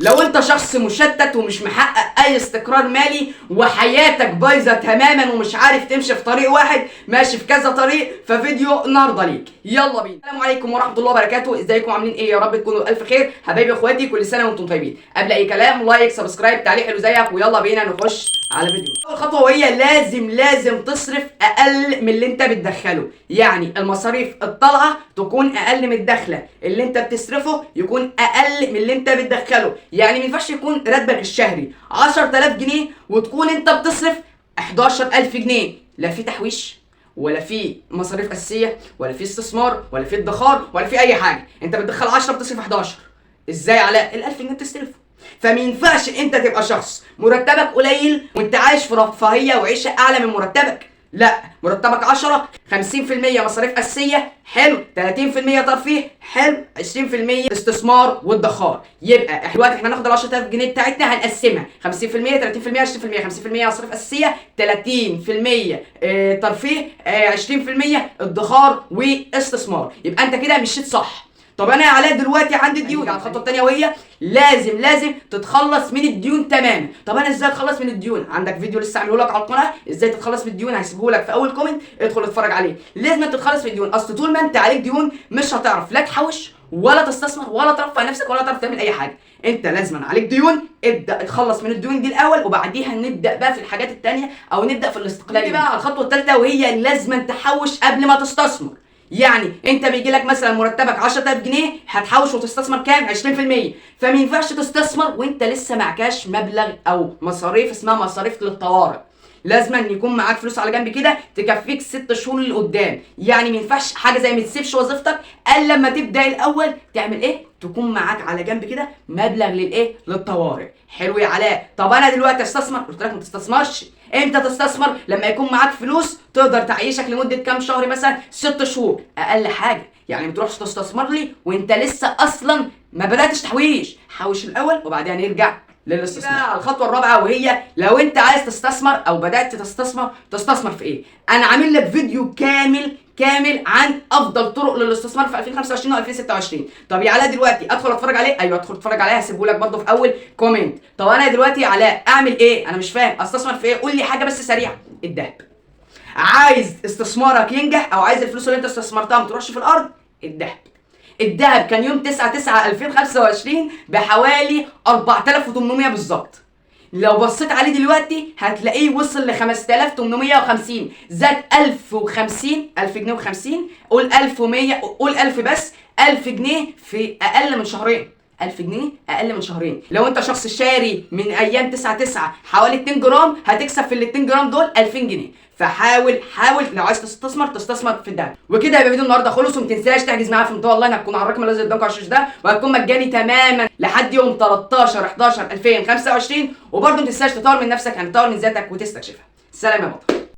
لو انت شخص مشتت ومش محقق اي استقرار مالي وحياتك بايظه تماما ومش عارف تمشي في طريق واحد، ماشي في كذا طريق، ففيديو النهارده ليك. يلا بينا. السلام عليكم ورحمه الله وبركاته، ازيكم عاملين ايه؟ يا رب تكونوا الف خير. حبايبي اخواتي، كل سنه وانتم طيبين. قبل اي كلام لايك سبسكرايب تعليق حلو زيك، ويلا بينا نخش على فيديو. اول خطوه وهي لازم تصرف اقل من اللي انت بتدخله، يعني المصاريف الطالعه تكون اقل من الدخله، اللي انت بتصرفه يكون اقل من اللي انت بتدخله. يعني ما ينفعش يكون راتبك الشهري 10000 جنيه وتكون انت بتصرف 11000 جنيه، لا في تحويش ولا في مصاريف اساسيه ولا في استثمار ولا في ادخار ولا في اي حاجه. انت بتدخل 10 بتصرف 11. ازاي على ال1000 جنيه بتصرفه؟ فما ينفعش انت تبقى شخص مرتبك قليل وانت عايش في رفاهيه وعيشه اعلى من مرتبك. لا، مرتبك 10، 50% مصاريف اساسيه حلو، 30% ترفيه حلو، 20% استثمار وادخار. يبقى دلوقتي احنا هناخد ال 10000 جنيه بتاعتنا هنقسمها 50%، 30%، 20%. 50% مصاريف اساسيه، 30% ترفيه، 20% ادخار واستثمار. يبقى انت كده مشيت صح. طب انا يا علاء دلوقتي عندي ديون. على الخطوه الثانيه وهي لازم تتخلص من الديون تماما. طب انا ازاي اتخلص من الديون؟ عندك فيديو لسه عامله لك على القناه ازاي تتخلص من الديون، هسيبه لك في اول كومنت، ادخل اتفرج عليه. لازم تتخلص من الديون، اصل طول ما انت عليك ديون مش هتعرف لا تحوش ولا تستثمر ولا ترفع نفسك ولا تعرف تعمل اي حاجه. انت لازم عليك ديون، ابدا اتخلص من الديون دي الاول، وبعديها نبدا بقى في الحاجات الثانيه او نبدا في الاستقلال. نيجي بقى على الخطوه الثالثه وهي لازم تحوش قبل ما تستثمر. يعني انت بيجي لك مثلا مرتبك 10000 جنيه، هتحوش وتستثمر كام؟ 20%. فما ينفعش تستثمر وانت لسه معكاش مبلغ او مصاريف اسمها مصاريف للطوارئ. لازم أن يكون معاك فلوس على جنب كده تكفيك 6 شهور لقدام. يعني ما ينفعش حاجه زي ما تسيبش وظيفتك الا لما تبدا الاول تعمل ايه؟ تكون معاك على جنب كده مبلغ للايه؟ للطوارئ. حلو يا علاء. طب انا دلوقتي استثمر؟ قلت لك ما تستثمرش. امتى تستثمر؟ لما يكون معاك فلوس تقدر تعيشك لمده كام شهر، مثلا 6 شهور اقل حاجه. يعني ما تروحش تستثمر لي وانت لسه اصلا ما بداتش تحويش. حوش الاول وبعدين نرجع للاستثمار. الخطوه الرابعه وهي لو انت عايز تستثمر او بدات تستثمر في ايه؟ انا عامل لك فيديو كامل عن افضل طرق للاستثمار في 2025 و2026. طب يا علاء دلوقتي ادخل اتفرج عليه؟ ايوه ادخل اتفرج عليه، هسيبه لك برده في اول كومنت. طب انا دلوقتي يا علاء اعمل ايه؟ انا مش فاهم استثمر في ايه؟ قول لي حاجه بس سريعه. الذهب. عايز استثمارك ينجح او عايز الفلوس اللي انت استثمرتها ما تروحش في الارض؟ الذهب كان يوم 9/9/2025 بحوالي 4800 بالظبط. لو بصيت عليه دلوقتي هتلاقيه وصل ل 5850، زاد 1050 1000 جنيه و50، قول 1100، قول 1000 بس، 1000 جنيه في اقل من شهرين. 1000 جنيه اقل من شهرين. لو انت شخص شاري من ايام 9/9 حوالي 2 جرام هتكسب في ال 2 جرام دول 2000 جنيه. فحاول لو عايز تستثمر في الذهب. وكده يبقى فيديو النهارده خلص. وما تنساش تحجز معايا في منتهى اونلاين، هتكون على الرقم اللي قدامكم على الشاشه ده، وهتكون مجاني تماما لحد يوم 13/11/2025. وبرده ما تنساش تطور من نفسك، يعني تطور من ذاتك وتستكشفها. سلام يا بطل.